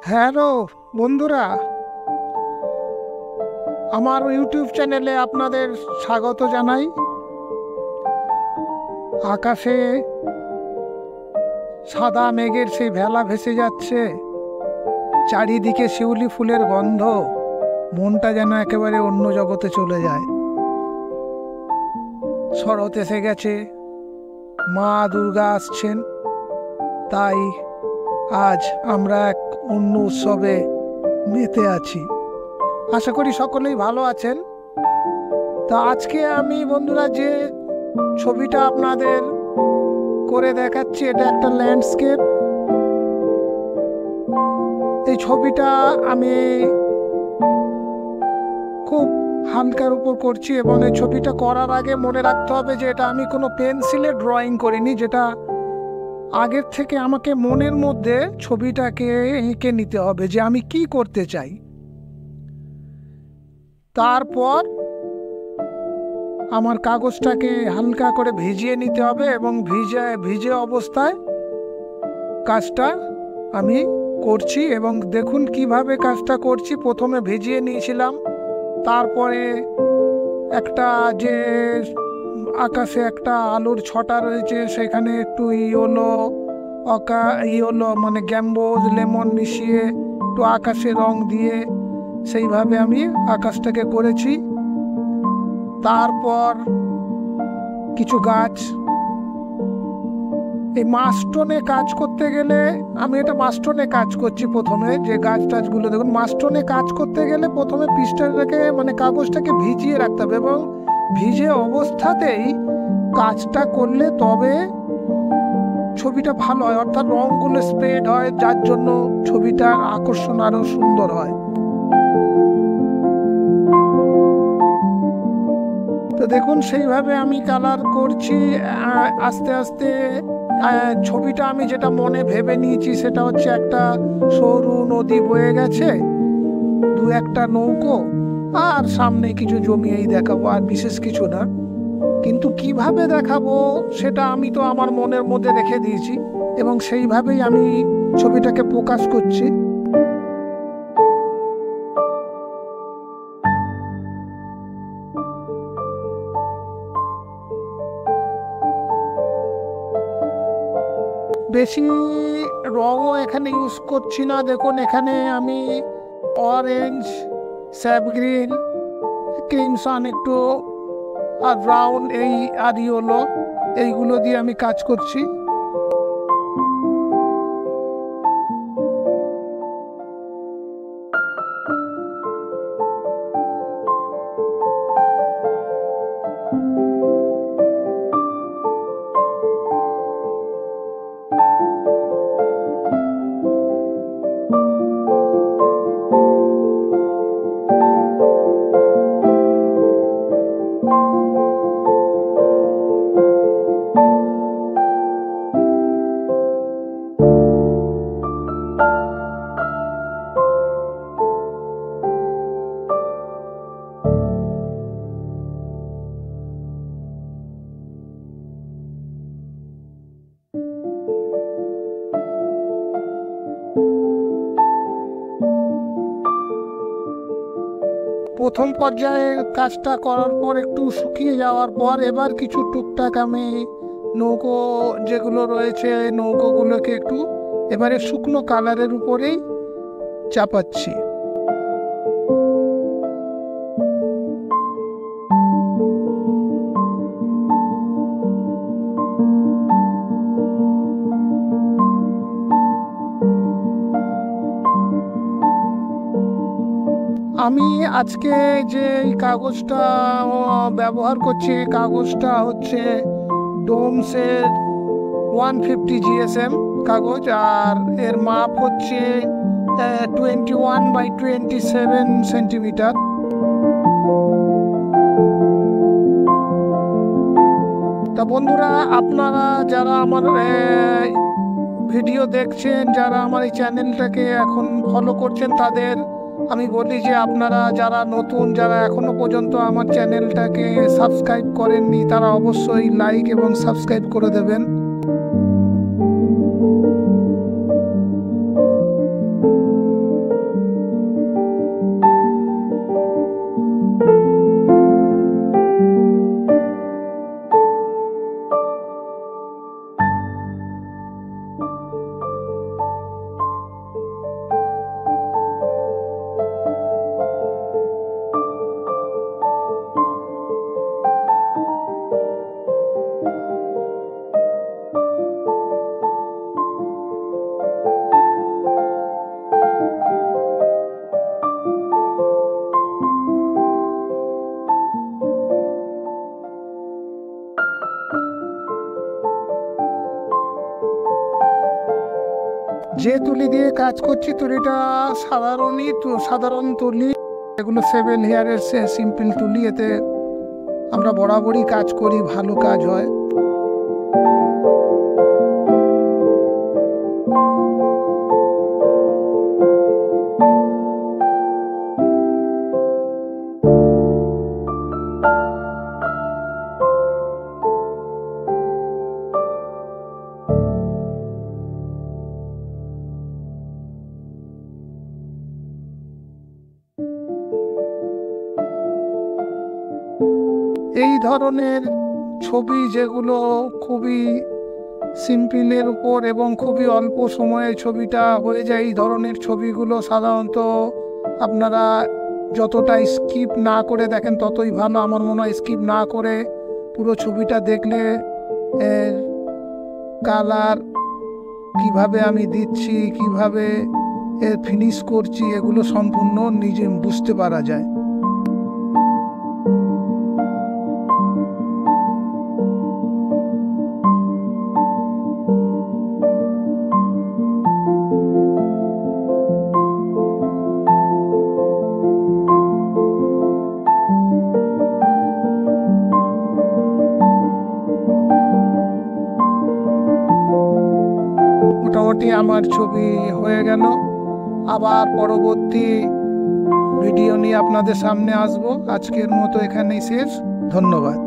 Hello বন্ধুরা, আমার YouTube চ্যানেলে আপনাদের স্বাগত জানাই। আকাশে সাদা মেঘের সেই ভেলা ভেসে যাচ্ছে, চারিদিকে শিউলি ফুলের গন্ধ, মনটা যেন একেবারে অন্য জগতে চলে যায়। শরৎ এসে গেছে, মা দুর্গা আসছেন, তাই আজ আমরা এক অন্য উৎসবে মেতে আছি। আশা করি সকলেই ভালো আছেন। তা আজকে আমি বন্ধুরা যে ছবিটা আপনাদের করে দেখাচ্ছি, এটা একটা ল্যান্ডস্কেপ। এই ছবিটা আমি খুব হালকার উপর করছি এবং এই ছবিটা করার আগে মনে রাখতে হবে যে এটা আমি কোনো পেন্সিলে ড্রয়িং করিনি, যেটা আগের থেকে আমাকে মনের মধ্যে ছবিটাকে এঁকে নিতে হবে যে আমি কি করতে চাই। তারপর আমার কাগজটাকে হালকা করে ভিজিয়ে নিতে হবে এবং ভিজে অবস্থায় কাজটা আমি করছি। এবং দেখুন কিভাবে কাজটা করছি। প্রথমে ভিজিয়ে নিয়েছিলাম, তারপরে একটা যে আকাশে একটা আলোর ছটা রয়েছে সেখানে একটু ইয়েলো মানে গ্যাম্বোজ লেমন মিশিয়ে একটু আকাশে রং দিয়ে সেইভাবে আমি আকাশটাকে করেছি। তারপর কিছু গাছ, এই মাস্টোনে কাজ করতে গেলে আমি এটা মাস্টোনে কাজ করছি। প্রথমে যে গাছ টাছগুলো দেখুন, মাস্টোনে কাজ করতে গেলে প্রথমে পৃষ্ঠাটাকে মানে কাগজটাকে ভিজিয়ে রাখতে হবে এবং ভিজে অবস্থাতেই কাজটা করলে তবে ছবিটা ভালো হয়, অর্থাৎ রঙগুলো স্প্রেড হয়, যার জন্য ছবিটার আকর্ষণ আরো সুন্দর হয়। তো দেখুন সেইভাবে আমি কালার করছি। আস্তে আস্তে ছবিটা আমি যেটা মনে ভেবে নিয়েছি সেটা হচ্ছে একটা সরু নদী বয়ে গেছে, দু একটা নৌকো আর সামনে কিছু জমি, এই দেখাবো, আর বিশেষ কিছু না। কিন্তু কিভাবে দেখাবো সেটা আমি তো আমার মনের মধ্যে রেখে দিয়েছি এবং সেইভাবেই আমি ছবিটাকে প্রকাশ করছি। বেশি রঙও এখানে ইউজ করছি না। দেখুন এখানে আমি অরেঞ্জ, স্যাপ গ্রিন, ক্রিমসন একটু, আর ব্রাউন, এই আর ইয়েলো, এইগুলো দিয়ে আমি কাজ করছি। প্রথম পর্যায়ে কাজটা করার পর একটু শুকিয়ে যাওয়ার পর এবার কিছু টুকটাক আমি নৌকো যেগুলো রয়েছে নৌকোগুলোকে একটু এবারে শুকনো কালারের উপরেই চাপাচ্ছি। আমি আজকে যে এই কাগজটা ব্যবহার করছি, কাগজটা হচ্ছে ডোমসের 150 GSM কাগজ, আর এর মাপ হচ্ছে 21 by 27 সেন্টিমিটার। তা বন্ধুরা, আপনারা যারা আমার ভিডিও দেখছেন, যারা আমার এই চ্যানেলটাকে এখন ফলো করছেন, তাদের আমি বলি যে আপনারা যারা নতুন, যারা এখনো পর্যন্ত আমার চ্যানেলটাকে সাবস্ক্রাইব করেননি, তারা অবশ্যই লাইক এবং সাবস্ক্রাইব করে দেবেন। যে তুলি দিয়ে কাজ করছি তুলিটা সাধারণ তুলি, এগুলো 7 হেয়ারের সিম্পল তুলি। এতে আমরা বরাবরই কাজ করি, ভালো কাজ হয়। এই ধরনের ছবি যেগুলো খুবই সিম্পলের উপর এবং খুবই অল্প সময়ে ছবিটা হয়ে যায়, এই ধরনের ছবিগুলো সাধারণত আপনারা যতটা স্কিপ না করে দেখেন ততই ভালো। আমার মনে হয় স্কিপ না করে পুরো ছবিটা দেখলে এর কালার কিভাবে আমি দিচ্ছি, কিভাবে এর ফিনিশ করছি, এগুলো সম্পূর্ণ নিজে বুঝতে পারা যায়। মোটামুটি আমার ছবি হয়ে গেল। আবার পরবর্তী ভিডিও নিয়ে আপনাদের সামনে আসবো। আজকের মতো এখানেই শেষ। ধন্যবাদ।